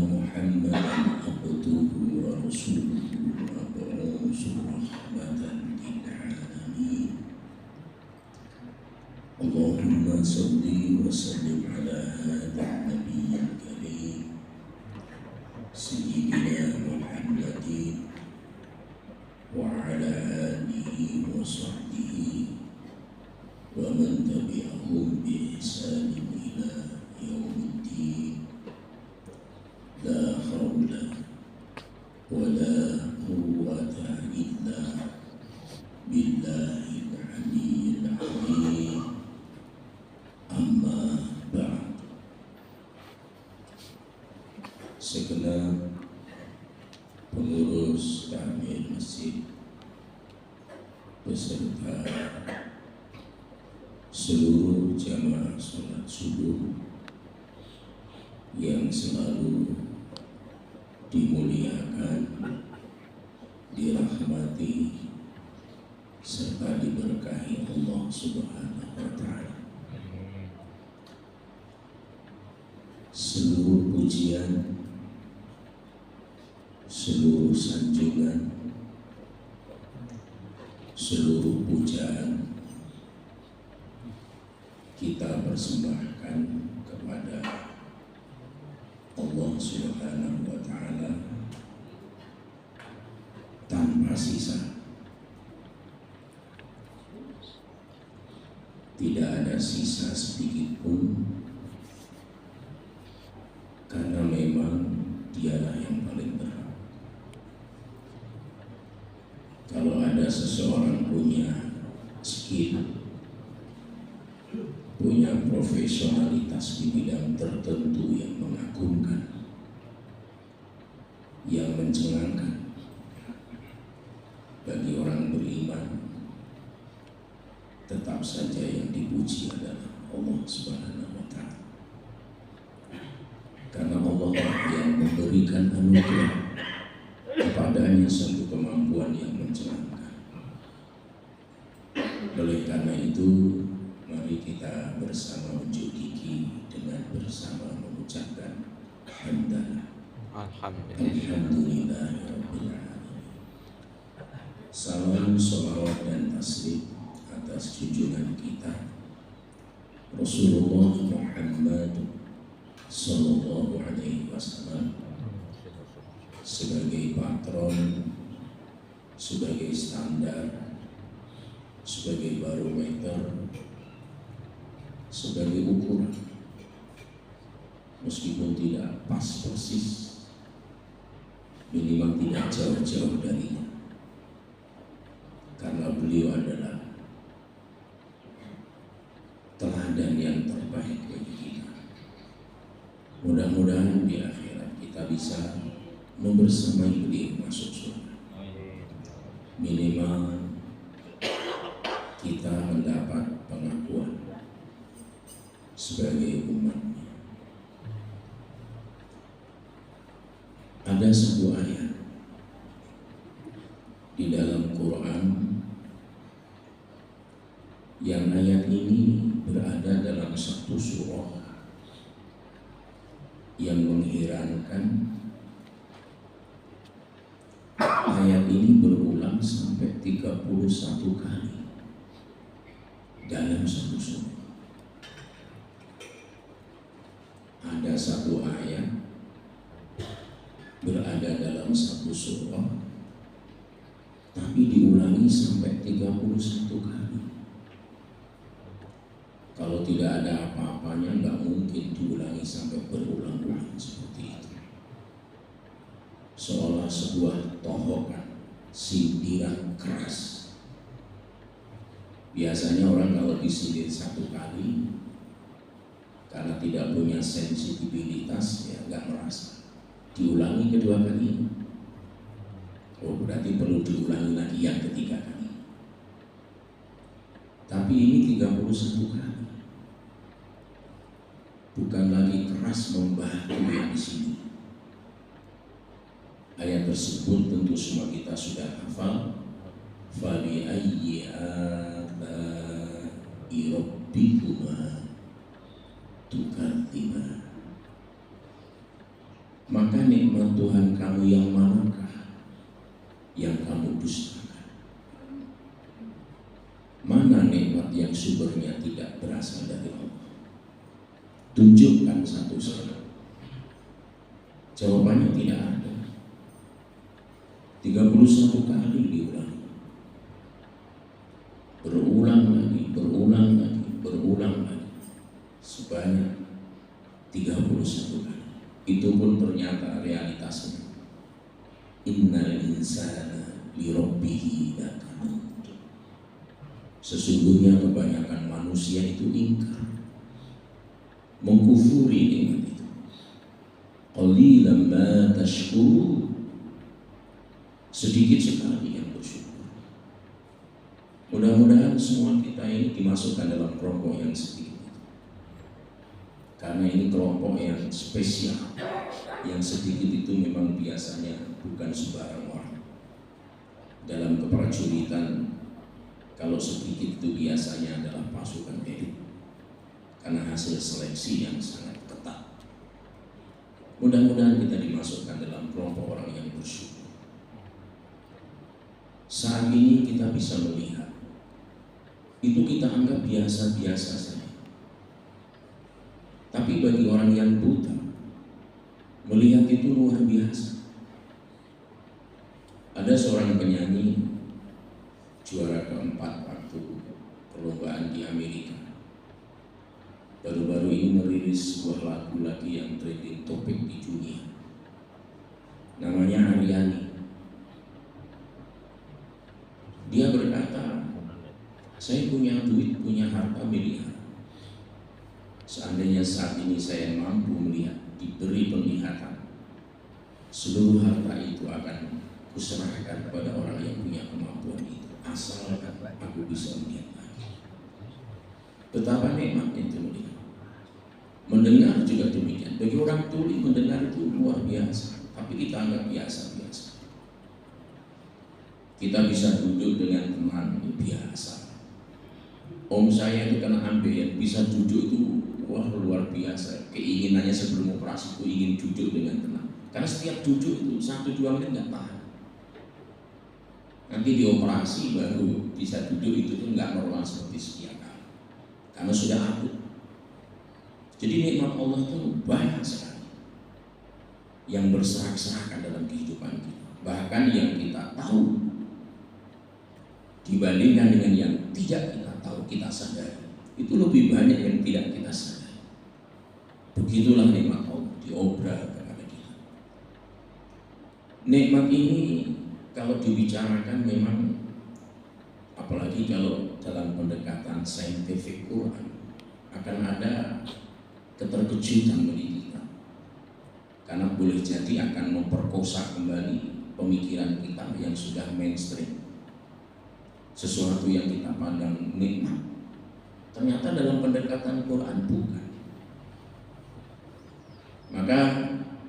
محمدا عبده ورسوله مبعوث رحمة للعالمين اللهم صل وسلم على هذا النبي الكريم سيدنا محمد وعلى آله وصحبه ومن تبعهم بإحسان إلى يوم الدين لا حول ولا قوة إلا بالله العلي العظيم أما بعد. Segenap pengurus takmir masjid beserta seluruh jamaah sholat subuh yang selalu dimuliakan, dirahmati serta diberkahi Allah Subhanahu wa Ta'ala. Seluruh pujian, seluruh sanjungan, seluruh pujaan kita persembahkan kepada Allah Subhanahu wa Ta'ala tanpa sisa. Tidak ada sisa sedikit pun, karena memang Dialah yang paling berhak. Kalau ada seseorang punya skill, punya profesionalitas di bidang tertentu yang mengagumkan, yang mencengangkan bagi orang beriman, tetap saja yang dipuji adalah Allah Subhanahu wa Ta'ala. Karena Allah yang memberikan anugerah kepadanya satu kemampuan yang mencengangkan. Oleh karena itu, mari kita bersama unjuk gigi dengan bersama mengucapkan hamdalah. Alhamdulillahirabbil alamin. Salam, salawat dan taslim atas junjungan kita Rasulullah Muhammad Sallallahu Alaihi Wasallam sebagai patron, sebagai standar, sebagai barometer, sebagai ukuran, meskipun tidak pas persis, minimal tidak jauh-jauh darinya, karena beliau adalah teladan yang terbaik bagi kita. Mudah-mudahan di akhirat kita bisa membersamai beliau masuk surga. Minimal kita mendapat pengakuan sebagai umatnya. Ada sebuah ayat di dalam Quran yang ayat ini berada dalam satu surah yang mengherankan. Ayat ini berulang sampai 31 kali dalam satu surah. Ada satu ayat berada dalam satu surah, tapi diulangi sampai 31 kali. Kalau tidak ada apa-apanya, nggak mungkin diulangi sampai berulang-ulang seperti itu. Seolah sebuah tohokan, sindiran keras. Biasanya orang kalau disindir satu kali, karena tidak punya sensitivitas, ya nggak merasa. Diulangi kedua kali, oh berarti perlu diulangi lagi yang ketiga kali. Tapi ini 31 kali. Bukan lagi keras membatu yang di sini. Ayat tersebut tentu semua kita sudah hafal. Fa bi ayyi ala'i rabbikuma tukadziban. maka nikmat Tuhan kamu yang manakah yang kamu dustakan? Mana nikmat yang sumbernya tidak berasal dari Allah? Tunjukkan satu-satu. Jawabannya tidak ada. 31 kali diulangi. Berulang lagi, berulang lagi. Sebanyak 31 kali. Itu pun ternyata realitasnya. Innal insana li rabbihi lakanud. Sesungguhnya kebanyakan manusia itu ingkar, mengkufuri nikmat itu. Qalilan ma tashkurun. Sedikit sekali yang bersyukur. Mudah-mudahan semua kita ini dimasukkan dalam kelompok yang sedikit itu. Karena ini kelompok yang spesial. Yang sedikit itu memang biasanya bukan sembarang orang. Dalam keprajuritan, kalau sedikit itu biasanya adalah pasukan elit. Karena hasil seleksi yang sangat ketat. Mudah-mudahan kita dimasukkan dalam kelompok orang yang bersyukur. Saat ini kita bisa melihat, itu kita anggap biasa-biasa saja. Tapi bagi orang yang buta, melihat itu luar biasa. Ada seorang penyanyi juara keempat waktu perlombaan di Amerika. Baru-baru ini merilis sebuah lagu lagi yang trending topik di dunia. Namanya Aryani. Dia berkata, saya punya duit, punya harta miliar. Seandainya saat ini saya mampu melihat, diberi penglihatan, seluruh harta itu akan kuserahkan kepada orang yang punya kemampuan itu, asalkan aku bisa melihat lagi. Betapa nikmatnya itu melihat. Mendengar juga demikian. Bagi orang tuli mendengar itu luar biasa, tapi kita anggap biasa-biasa. Kita bisa duduk dengan teman, biasa. Om saya itu kena ambeien, bisa duduk itu wah luar biasa. Keinginannya sebelum operasi itu ingin duduk dengan tenang. Karena setiap duduk itu 1-2 menit nggak tahan. Nanti dioperasi baru bisa duduk itu tuh nggak normal seperti sekian kali. Karena sudah akut. Jadi nikmat Allah itu banyak sekali yang berserak-serakan dalam kehidupan kita. Bahkan yang kita tahu dibandingkan dengan yang tidak kita tahu, kita sadari, itu lebih banyak yang tidak kita sadari. Begitulah nikmat Allah diobral kepada kita. Nikmat ini kalau dibicarakan memang, apalagi kalau dalam pendekatan saintifik Quran, akan ada keterkejutan bagi kita. Karena boleh jadi akan memperkosa kembali pemikiran kita yang sudah mainstream. Sesuatu yang kita pandang nikmat, ternyata dalam pendekatan Quran bukan. Maka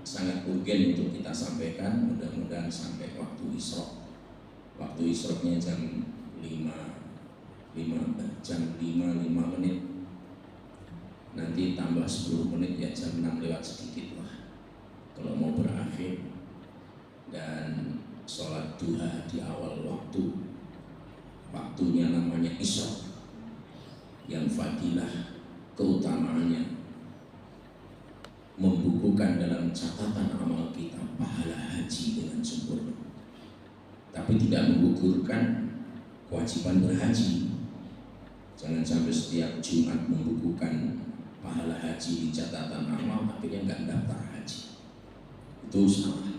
sangat urgen untuk kita sampaikan, mudah-mudahan sampai waktu Isra. Waktu Isra-nya jam 5 menit. Nanti tambah 10 menit ya, jam 6 lewat sedikit lah kalau mau berakhir. Dan sholat duha di awal waktu. Waktunya namanya Isra, yang fadilah keutamaannya membukukan dalam catatan amal kita pahala haji dengan sempurna, tapi tidak menggugurkan kewajiban berhaji. Jangan sampai setiap Jumat membukukan pahala haji di catatan amal tapi dia nggak daftar haji, itu salah.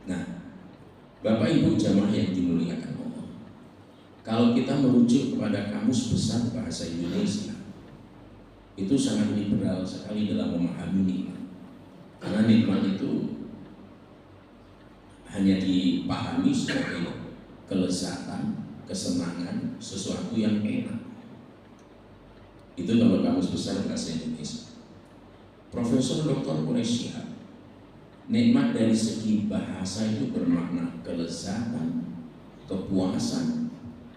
Nah, Bapak Ibu jamaah yang dimuliakan Allah, kalau kita merujuk kepada Kamus Besar Bahasa Indonesia, itu sangat liberal sekali dalam memahami nikmat. Karena nikmat itu hanya dipahami sebagai kelezatan, kesenangan, sesuatu yang enak. Itu kalau Kamus Besar Bahasa Indonesia. Profesor Dr. Quraish Shihab, nikmat dari segi bahasa itu bermakna kelezatan, kepuasan,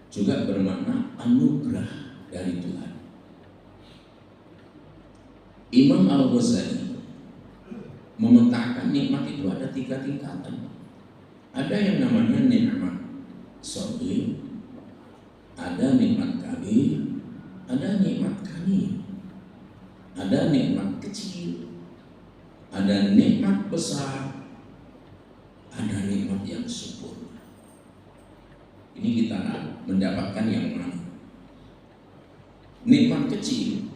juga bermakna anugerah dari Tuhan. Imam Al-Ghazali memetakan nikmat itu ada 3 tingkatan. Ada yang namanya nikmat shaghir, ada nikmat kabir, ada nikmat kani, ada nikmat kecil, ada nikmat besar, ada nikmat yang sempurna. Ini kita mendapatkan yang mana? Nikmat kecil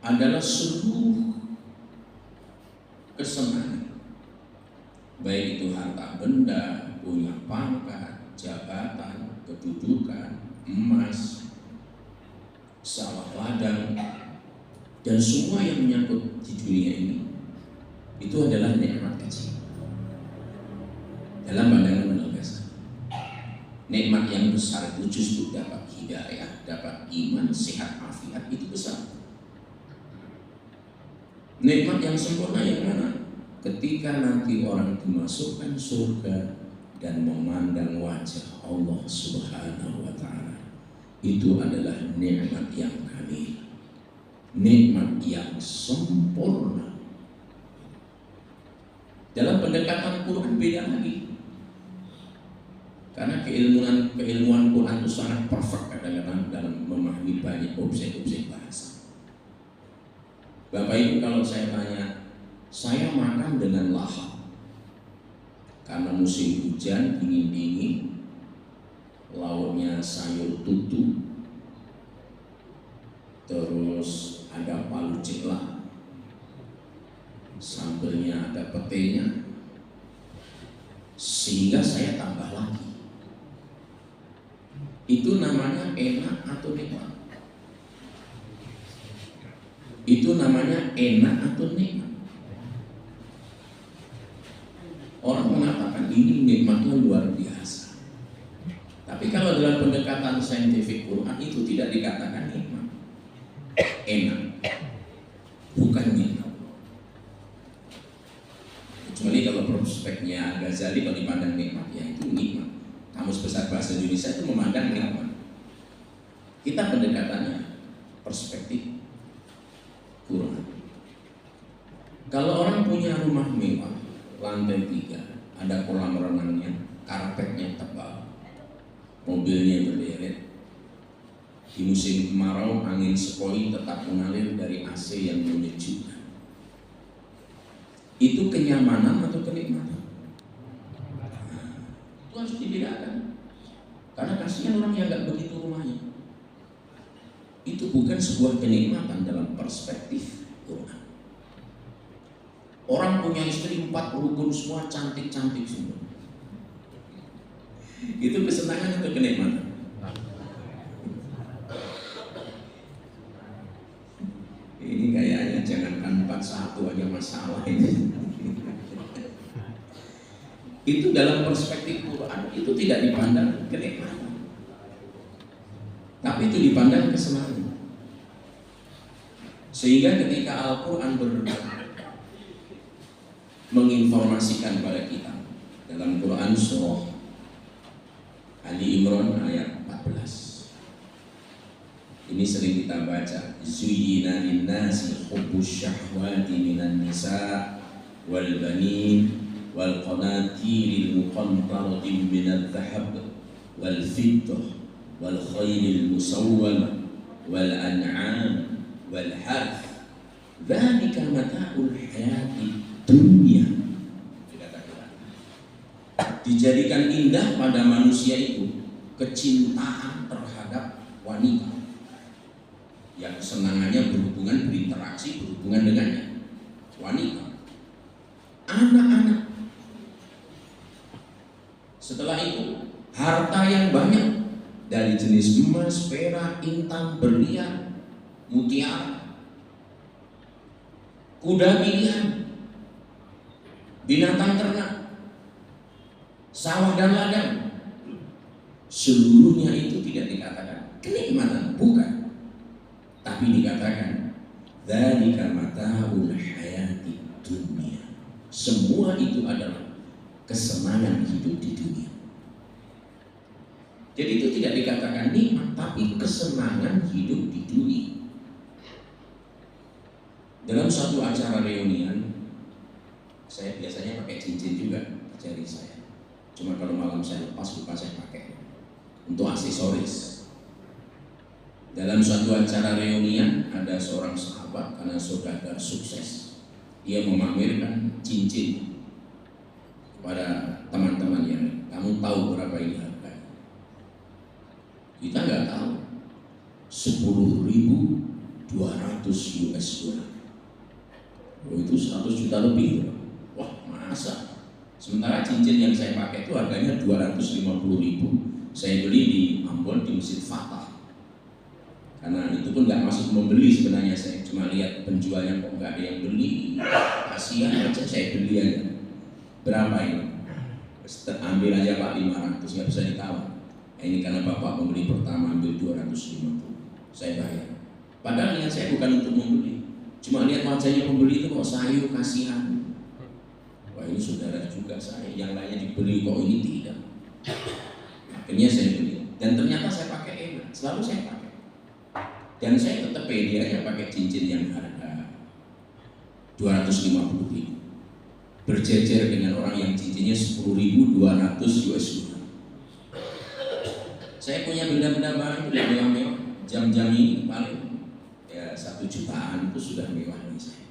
adalah seluruh kesenangan, baik itu harta benda, punya pangkat, jabatan, kedudukan, emas, sawah ladang, dan semua yang menyangkut di dunia ini, itu adalah nikmat kecil dalam pandangan manusia. Nikmat yang besar itu justru dapat hidayah, dapat iman, sehat afiat, itu besar. Nikmat yang sempurna yang mana? Ketika nanti orang dimasukkan surga dan memandang wajah Allah Subhanahu wa Ta'ala, itu adalah nikmat yang kamil, nikmat yang sempurna. Dalam pendekatan Quran beda lagi, karena keilmuan Quran itu sangat perfect kadang-kadang dalam memahami banyak objek-objek bahasa. Bapak Ibu, kalau saya tanya, saya makan dengan lahap karena musim hujan, dingin-dingin, lauknya sayur tutu, terus ada palu celak, sambelnya ada petenya, sehingga saya tambah lagi. Itu namanya enak atau nikmat? Itu namanya enak atau nikmat? Orang mengatakan ini nikmatnya luar biasa. Tapi kalau dalam pendekatan saintifik Quran itu tidak dikatakan nikmat, enak, bukan nikmat. Kecuali kalau prospeknya Ghazali kalau dipandang nikmat, ya itu nikmat. Kamus Besar Bahasa Indonesia itu memandang nikmat. Kita pendekatannya perspektif Quran. Kalau orang punya rumah mewah, lantai 3, ada kolam renangnya, karpetnya tebal, mobilnya berderet, di musim kemarau angin sepoi tetap mengalir dari AC yang menyejukkan, itu kenyamanan atau kenikmatan? Itu harus dibedakan, karena kasihan orang yang nggak begitu rumahnya. Itu bukan sebuah kenikmatan dalam perspektif Quran. Orang punya istri 4 rukun semua, cantik-cantik semua, itu kesenangan atau kenikmatan? Ini kayaknya jangankan 41 aja masalah ini. Itu dalam perspektif Quran itu tidak dipandang kenikmatan, tapi itu dipandang kesenangan. Sehingga ketika Al-Quran menginformasikan pada kita dalam Quran surah Ali Imran ayat 14, ini sering kita baca, zuyyina linnasi hubbus syahwati minan nisa wal banin wal qanatiril muqantarati minadh dhahab wal fiddah wal khayril musawwamah wal an'am wal harth dzalika mata'ul hayati dunia. Dijadikan indah pada manusia itu kecintaan terhadap wanita yang senangannya berhubungan, berinteraksi, berhubungan dengannya, wanita, anak-anak. Setelah itu harta yang banyak dari jenis emas, perak, intan, berlian, mutiara, kuda pilihan, binatang ternak, sawah dan ladang, seluruhnya itu tidak dikatakan kenikmatan, bukan, tapi dikatakan dzalika mata'ul hayati dunia. Semua itu adalah kesenangan hidup di dunia. Jadi itu tidak dikatakan nikmat, tapi kesenangan hidup di dunia. Dalam suatu acara reunian, Saya biasanya pakai cincin juga di jari saya. Cuma kalau malam saya lepas, lupa saya pakai untuk aksesoris. Dalam suatu acara reunian, ada seorang sahabat karena saudagar sukses, dia memamerkan cincin kepada teman-temannya. Kamu tahu berapa ini harganya? Kita nggak tahu. 10.200 US dollar. Oh, itu 100 juta lebih. Wah, masa? Sementara cincin yang saya pakai itu harganya 250.000. Saya beli di Ambon di Masjid Fatah. Karena itu pun nggak masuk membeli sebenarnya, saya cuma lihat penjualnya kok nggak ada yang beli, kasihan aja, saya beli aja. Berapa ini? Ambil aja Pak 500, nggak bisa ditawar. Ini karena Bapak membeli pertama, ambil 250, saya bayar. Padahal niat saya bukan untuk membeli, cuma lihat wajahnya pembeli itu kok sayu, kasihan. Wah, ini saudara juga saya, yang lainnya dibeli kok ini tidak. Akhirnya saya beli, dan ternyata saya pakai enak, selalu saya pakai. Dan saya tetap pede aja pakai cincin yang harga 250.000, berjejer dengan orang yang cincinnya 10.200 US dollar. Saya punya benda-benda barang tidak mewah-mewah. Jam-jam ini paling ya 1 jutaan itu sudah mewah nih saya.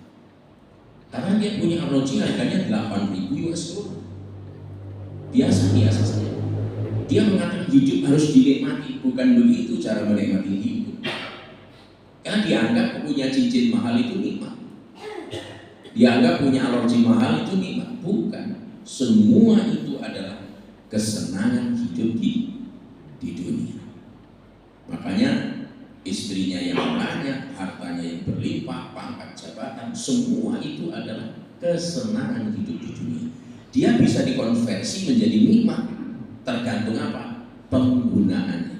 Karena dia punya arloji harganya 8.000 US dollar. Biasa-biasa saja. Dia mengatakan hidup harus dinikmati, bukan begitu cara menikmati hidup. Karena dianggap punya cincin mahal itu nikmat, dianggap punya alergi mahal itu nikmat. Bukan, semua itu adalah kesenangan hidup di dunia. Makanya istrinya yang banyak, hartanya yang berlimpah, pangkat jabatan, semua itu adalah kesenangan hidup di dunia. Dia bisa dikonversi menjadi nikmat, tergantung apa? Penggunaannya.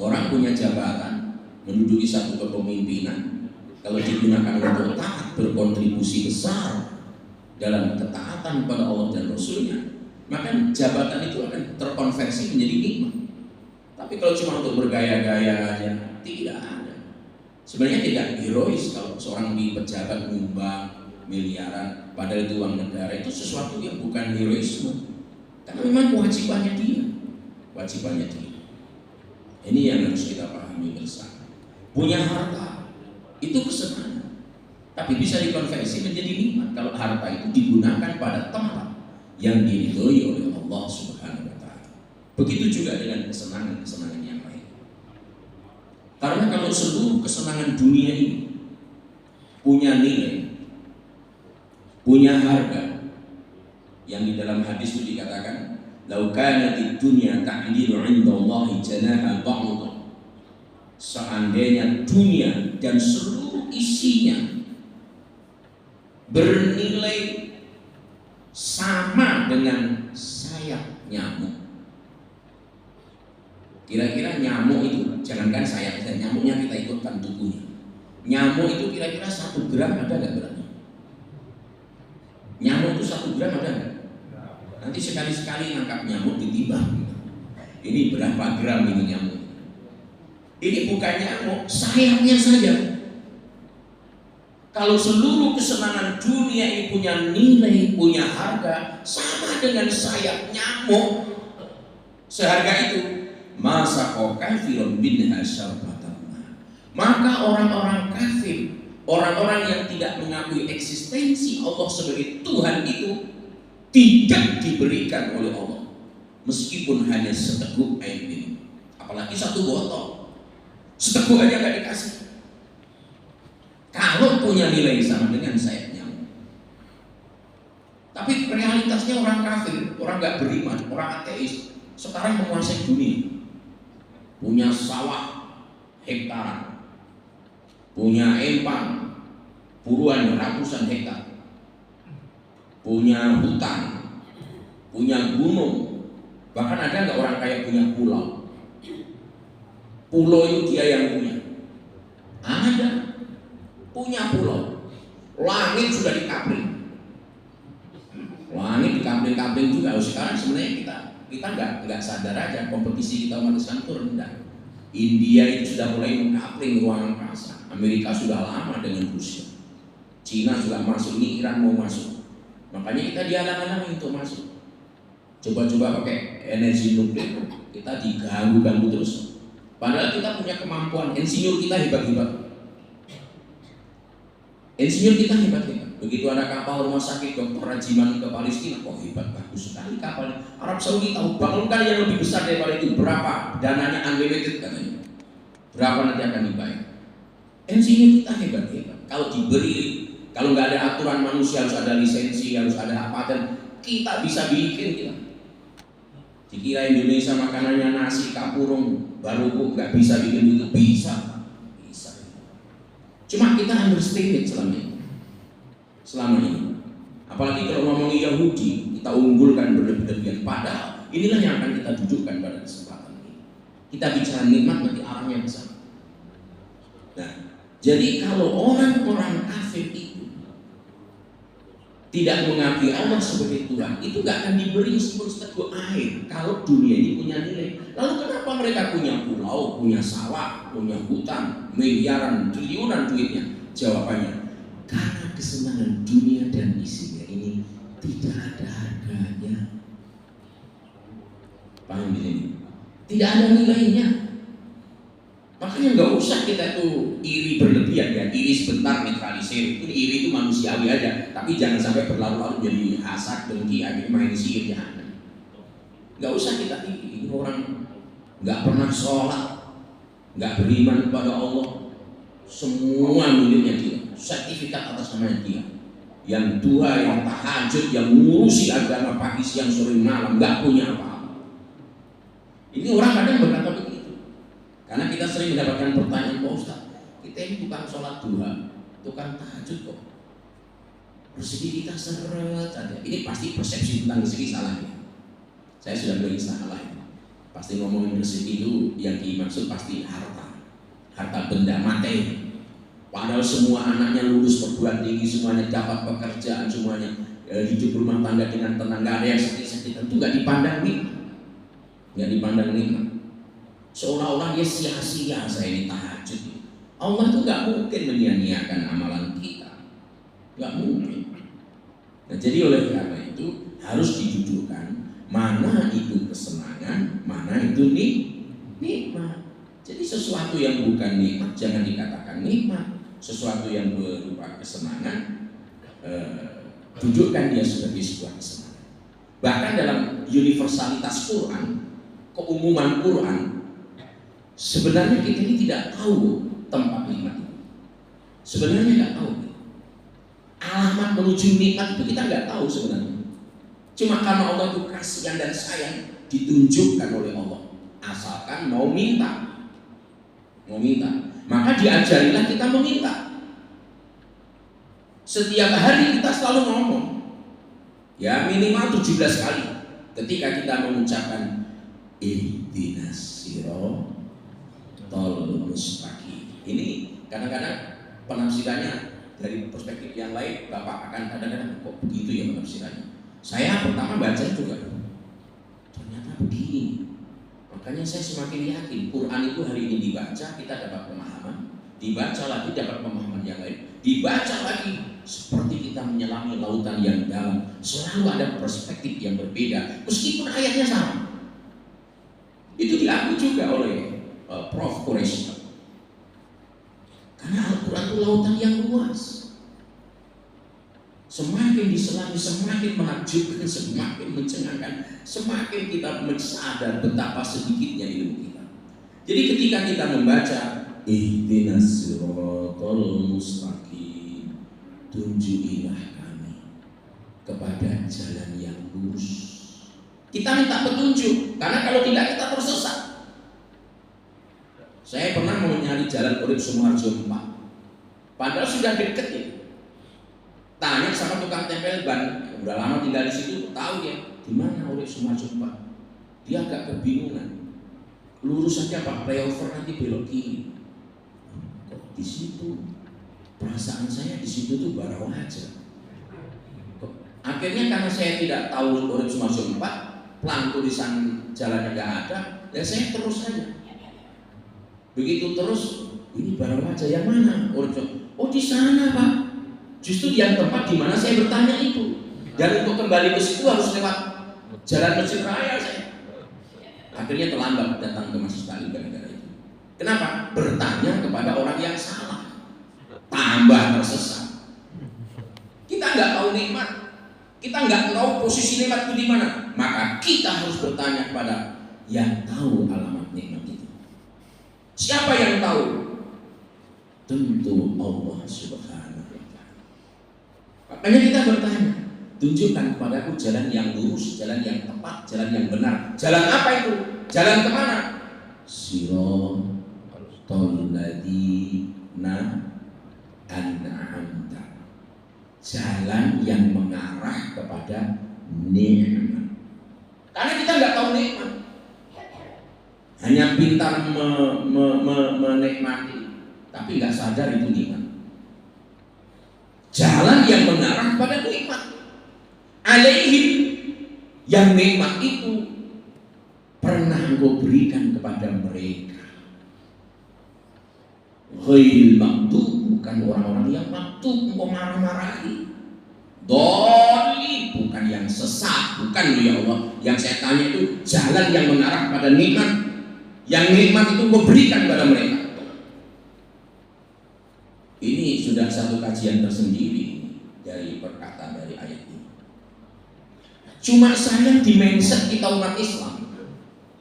Orang punya jabatan, menduduki satu kepemimpinan, kalau digunakan untuk taat, berkontribusi besar dalam ketaatan kepada Allah dan Rasulnya, maka jabatan itu akan terkonversi menjadi nikmat. Tapi kalau cuma untuk bergaya-gaya aja, tidak ada. Sebenarnya tidak herois kalau seorang di pejabat nyumbang miliaran, padahal itu uang negara, itu sesuatu yang bukan heroisme. Karena memang kewajibannya dia. Ini yang harus kita pahami bersama. Punya harta itu kesenangan, tapi bisa dikonversi menjadi nikmat kalau harta itu digunakan pada tempat yang diridhoi oleh Allah Subhanahu wa Ta'ala. Begitu juga dengan kesenangan yang lain. Karena kalau seluruh kesenangan dunia ini punya nilai, punya harga, yang di dalam hadis itu dikatakan, "Lau kanatid dunya ta'dilu 'inda Allahi janaha ba'udah." Seandainya dunia dan seluruh isinya bernilai sama dengan sayap nyamuk. Kira-kira nyamuk itu, jangankan sayapnya, nyamuknya kita ikutkan tubuhnya. Nyamuk itu kira-kira 1 gram ada nggak beratnya? Nyamuk itu 1 gram ada nggak? Nanti sekali-sekali nangkap nyamuk ditimbang. Ini berapa gram ini nyamuk? Ini bukan nyamuk, sayapnya saja. Kalau seluruh kesenangan dunia ini punya nilai, punya harga sama dengan sayap nyamuk, seharga itu, masa kau kafirun minha syarbatan, maka orang-orang kafir, orang-orang yang tidak mengakui eksistensi Allah sebagai Tuhan itu tidak diberikan oleh Allah, meskipun hanya seteguk air minum, apalagi 1 botol, seteguk aja nggak dikasih. Kalau punya nilai sama dengan sayap nyamuk. Tapi realitasnya orang kafir, orang nggak beriman, orang ateis, sekarang menguasai dunia, punya sawah hektaran, punya empang puluhan ratusan hektar, punya hutan, punya gunung, bahkan ada nggak orang kaya punya pulau? Pulau itu dia yang punya. Ada, punya pulau. Langit sudah dikapling, langit dikapling-kapling juga. Sekarang sebenarnya kita nggak sadar aja kompetisi kita umat Islam itu rendah. India itu sudah mulai mengkapling ruang angkasa. Amerika sudah lama dengan Rusia. Cina juga masuk, ini Iran mau masuk. Makanya kita dihalang-halangi untuk masuk. Coba-coba pakai energi nuklir, kita diganggu-ganggu terus. Padahal kita punya kemampuan, insinyur kita hebat-hebat. Insinyur kita hebat-hebat. Begitu ada kapal rumah sakit Dr. Rajiman ke Palestina, oh hebat, bagus sekali kapalnya. Arab Saudi tahu bangunkan yang lebih besar daripada itu, berapa dananya, unlimited katanya. Berapa nanti akan dibayar. Insinyur kita hebat-hebat. Kalau diberi, kalau nggak ada aturan manusia harus ada lisensi, harus ada paten, kita bisa bikin kita. Dikira Indonesia makanannya nasi kapurung, baru kok nggak bisa bikin itu, bisa. Cuma kita underestimate selama ini. Apalagi kalau ngomongin Yahudi, kita unggulkan berlebihan. Padahal inilah yang akan kita dudukkan pada kesempatan ini. Kita bicara nikmat nanti arahnya ke sana. Nah, jadi kalau orang-orang kafir itu tidak mengakui Allah sebagai Tuhan, itu gak akan diberi meskipun seteguk air. Kalau dunia ini punya nilai, lalu kenapa mereka punya pulau, punya sawah, punya hutan, miliaran, triliunan duitnya? Jawabannya, karena kesenangan dunia dan isinya ini tidak ada harganya. Paham di sini? Tidak ada nilainya. Makanya nggak usah kita tuh iri berlebihan ya, iri sebentar netralisir. Ini iri itu manusiawi aja, tapi jangan sampai berlarut-larut jadi hasad, dengki, akhirnya main sihir ya. Nggak usah kita iri. Ini orang nggak pernah sholat, nggak beriman kepada Allah, semua miliknya dia, sertifikat atas namanya dia. Yang tua, yang tahajud, yang ngurusi agama pagi, siang, sore, malam, nggak punya apa-apa. Ini orang kadang berkata begitu. Karena kita sering mendapatkan pertanyaan, Pak Ustaz, kita ini bukan sholat duha, bukan tahajud kok. Rezeki kita seret saja. Ini pasti persepsi tentang rezeki salahnya. Saya sudah beri istilah lain. Pasti ngomongin rezeki itu yang dimaksud pasti harta benda materi. Padahal semua anaknya lulus perguruan tinggi, semuanya dapat pekerjaan, semuanya hidup rumah tangga dengan tenang, nggak ada yang sakit-sakit. Itu nggak dipandang nikmat, nggak dipandang nikmat. Seolah-olah dia sia-sia saya ini tahajud. Allah itu nggak mungkin menyia-nyiakan amalan kita, nggak mungkin. Nah, jadi oleh karena itu harus didudukkan mana itu kesenangan, mana itu nikmat. Jadi sesuatu yang bukan nikmat jangan dikatakan nikmat. Sesuatu yang berupa kesenangan, dudukkan dia sebagai sebuah kesenangan. Bahkan dalam universalitas Quran, keumuman Quran, sebenarnya kita ini tidak tahu tempat nikmat itu. Sebenarnya nggak tahu. Alamat menuju nikmat itu kita nggak tahu sebenarnya. Cuma karena Allah itu kasihan dan sayang, ditunjukkan oleh Allah. Asalkan mau minta. Maka diajarilah kita meminta. Setiap hari kita selalu ngomong, ya minimal 17 kali. Ketika kita mengucapkan ihdinas siratal mustaqim. Ini kadang-kadang penafsirannya dari perspektif yang lain, Bapak akan kadang-kadang kok begitu ya penafsirannya. Saya pertama baca juga, ternyata begini. Makanya saya semakin yakin Quran itu hari ini dibaca kita dapat pemahaman, dibaca lagi dapat pemahaman yang lain, dibaca lagi seperti kita menyelami lautan yang dalam. Selalu ada perspektif yang berbeda meskipun ayatnya sama. Itu diakui juga oleh Prof. Quraisy. Karena Al-Quran itu lautan yang luas. Semakin diselami, semakin menakjubkan, semakin mencengangkan, semakin kita sadar betapa sedikitnya ilmu kita. Jadi ketika kita membaca ihdinas siratal mustaqim, tunjukilah kami kepada jalan yang lurus. Kita minta petunjuk, karena kalau tidak kita tersesat. Saya pernah mau nyari jalan Urip Sumoharjo 4, padahal sudah dekat ya. Tanya sama tukang tempel ban, udah lama tinggal di situ, tahu dia di mana Urip Sumoharjo 4. Dia agak kebingungan. Lurus saja Pak, flyover nanti belok kiri. Kok di situ? Perasaan saya di situ tuh Barawaja. Akhirnya karena saya tidak tahu Urip Sumoharjo 4, pelan tulisan jalannya nggak ada, ya saya terus saja. Begitu terus, ini Barawaja yang mana? Oh di sana Pak. Justru yang tempat di mana saya bertanya itu. Dan untuk kembali ke situ harus lewat jalan Mesir Raya saya. Akhirnya terlambat datang ke Masjid Bali gara-gara itu. Kenapa? Bertanya kepada orang yang salah, tambah tersesat. Kita nggak tahu nikmat, kita nggak tahu posisi nikmat itu di mana. Maka kita harus bertanya kepada yang tahu alamat nikmat itu. Siapa yang tahu? Tentu Allah Subhanahu wa Ta'ala. Makanya kita bertanya, tunjukkan kepadaku jalan yang lurus, jalan yang tepat, jalan yang benar. Jalan apa itu? Jalan kemana? Siratal ladzina an'amta. Jalan yang mengarah kepada nikmat. Karena kita nggak tahu nikmat, hanya pintar menikmati, tapi nggak sadar itu nikmat. Jalan yang mengarah kepada nikmat. Alaihim, yang nikmat itu pernah engkau berikan kepada mereka. Ghairil maghdub, bukan orang-orang yang maghdub engkau marah-marahi. Dhalin, bukan yang sesat, bukan ya Allah. Yang saya tanya itu jalan yang mengarah pada nikmat, yang nikmat itu engkau berikan kepada mereka. Ini sudah satu kajian tersendiri dari perkataan dari ayat ini. Cuma sayang di mindset kita umat Islam.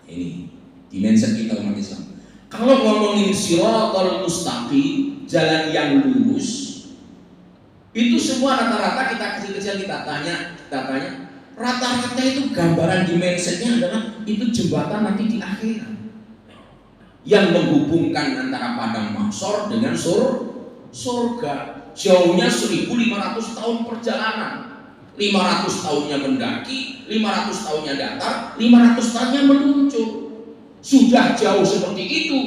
Ini di mindset kita umat Islam. Kalau ngomongin siratal mustaqim, jalan yang lurus, itu semua rata-rata kita kecil-kecil kita tanya, rata-rata itu gambaran di mindsetnya adalah itu jembatan nanti di akhirat yang menghubungkan antara padang mahsyar dengan surga. Jauhnya 1500 tahun perjalanan. 500 tahunnya mendaki, 500 tahunnya datar, 500 tahunnya meluncur. Sudah jauh seperti itu,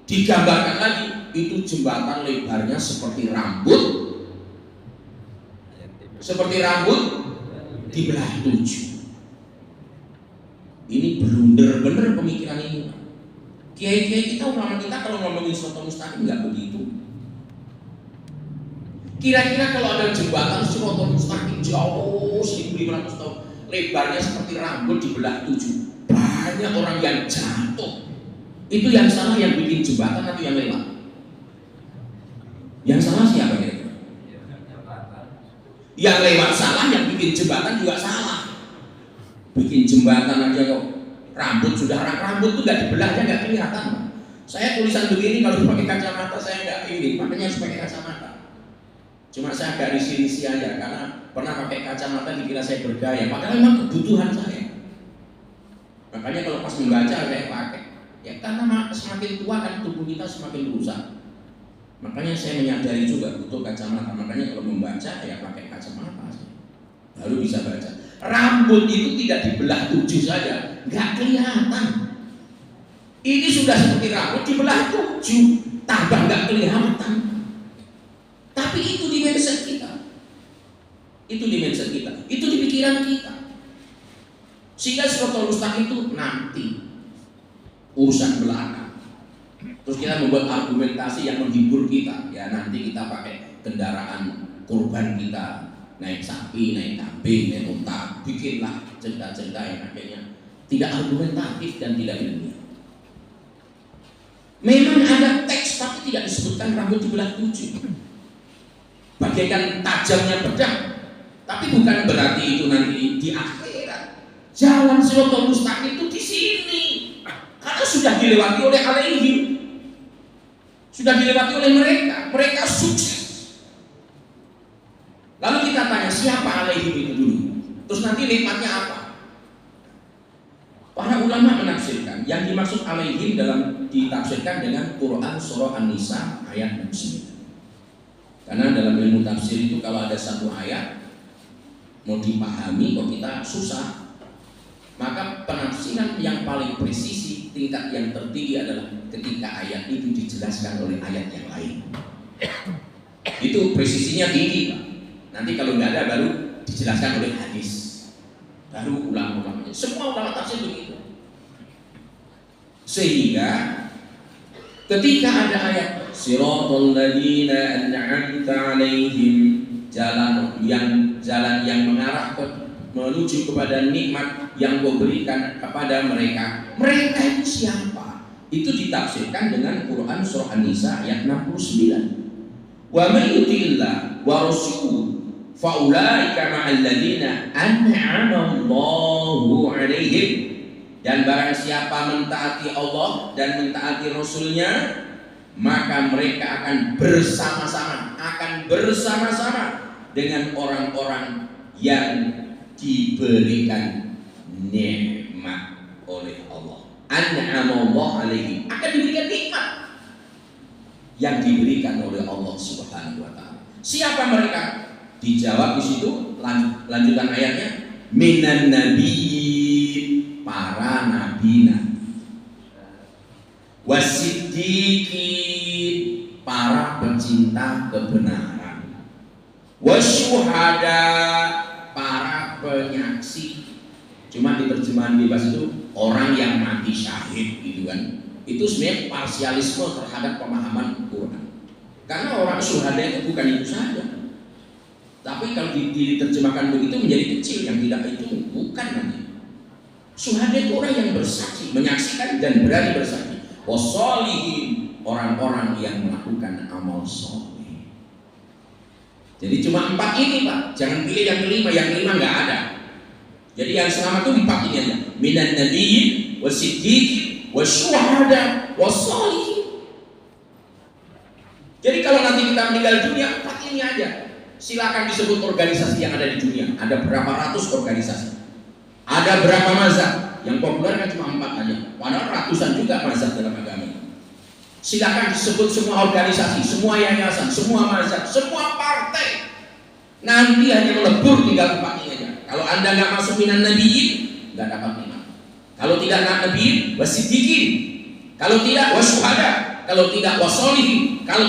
digambarkan lagi, itu jembatan lebarnya seperti rambut dibelah 7. Ini bener-bener pemikiran ini. Kiai-kiai kita, ulama kita kalau ngomongin siratal mustaqim nggak begitu. Kira-kira kalau ada jembatan siratal mustaqim jauh 1500 tahun, lebarnya seperti rambut dibelah 7, banyak orang yang jatuh. Itu yang salah yang bikin jembatan atau yang lewat? Yang salah siapa kira-kira? Yang lewat salah, yang bikin jembatan juga salah. Bikin jembatan aja kok rambut, sudah rambut tuh nggak dibelahnya nggak kelihatan. Saya tulisan begini kalau pakai kacamata saya nggak ini, makanya harus pakai kacamata. Cuma saya dari sini aja karena pernah pakai kacamata dikira saya bergaya, padahal memang kebutuhan saya. Makanya kalau pas membaca saya pakai, ya karena semakin tua kan tubuh kita semakin rusak. Makanya saya menyadari juga butuh kacamata. Makanya kalau membaca ya pakai kacamata baru bisa baca. Rambut itu tidak dibelah 7 saja, nggak kelihatan. Ini sudah seperti rambut dibelah 7, tambah nggak kelihatan. Tapi itu di mindset kita, itu di mindset kita, itu di pikiran kita. Sehingga siratal mustaqim itu nanti urusan belakang. Terus kita membuat argumentasi yang menghibur kita. Ya nanti kita pakai kendaraan kurban kita, naik sapi, naik kambing, naik unta, bikinlah cerita-cerita yang akhirnya tidak argumentatif dan tidak ilmiah. Memang ada teks tapi tidak disebutkan rambut dibelah 7. Bagaikan tajamnya pedang, tapi bukan berarti itu nanti di akhirat. Jalan siratal mustaqim itu di sini, karena sudah dilewati oleh alaihim, sudah dilewati oleh mereka sukses. Lalu kita tanya siapa alaihim itu dulu, terus nanti nikmatnya apa? Para ulama menafsirkan yang dimaksud alaihim dalam ditafsirkan dengan Quran surah An-Nisa ayat 69. Karena dalam ilmu tafsir itu kalau ada satu ayat mau dipahami kok kita susah, maka penafsiran yang paling presisi tingkat yang tertinggi adalah ketika ayat itu dijelaskan oleh ayat yang lain. Itu presisinya tinggi, Pak. Nanti kalau nggak ada baru dijelaskan oleh hadis, baru ulama-ulamanya. Semua ulama tafsir begitu. Sehingga ketika ada ayat siratal ladzina an'amta 'alaihim, jalan yang mengarah menuju kepada nikmat yang Kau berikan kepada mereka. Mereka itu siapa? Itu ditafsirkan dengan Quran surah An-Nisa ayat 69. Wa may yuti'illah wa rasul fa ulaika ma'al ladzina an'ama Allahu 'alaihim. Dan barang siapa mentaati Allah dan mentaati Rasulnya, maka mereka akan bersama-sama dengan orang-orang yang diberikan nikmat oleh Allah. An'amallahu alaihim, akan diberikan nikmat yang diberikan oleh Allah Subhanahu wa taala. Siapa mereka? Dijawab di situ lanjutan ayatnya, minan nabiyyin, para nabi-nabi, wasiddiqin, para pecinta kebenaran, wasyuhada, para penyaksi. Cuma di terjemahan bebas itu orang yang mati syahid gitu kan. Itu sebenarnya parsialisme terhadap pemahaman Quran. Karena orang syuhada itu bukan itu saja. Tapi kalau diterjemahkan begitu menjadi kecil, yang tidak itu bukan nanti. Syuhada itu orang yang bersaksi, menyaksikan dan berani bersaksi. Wassalihin, orang-orang yang melakukan amal soleh. Jadi cuma 4 ini Pak, jangan pilih yang kelima, yang 5 nggak ada. Jadi yang selamat itu 4 ini aja. Minan nabiyyin wasiddiqin wasyuhada wassalihin. Jadi kalau nanti kita meninggal dunia, 4 ini aja. Silakan disebut organisasi yang ada di dunia. Ada berapa ratus organisasi, ada berapa mazhab. Yang populer kan cuma 4 aja, padahal ratusan juga mazhab dalam agama. Silakan disebut semua organisasi, semua yayasan, semua mazhab, semua partai. Nanti hanya melebur tinggal 4 ini aja. Kalau Anda nggak masuk minan nabiyyin, nggak dapat nikmat. Kalau tidak nabiyyin, wasiddiqin. Kalau tidak wasyuhada. Kalau tidak wassalihin. Kalau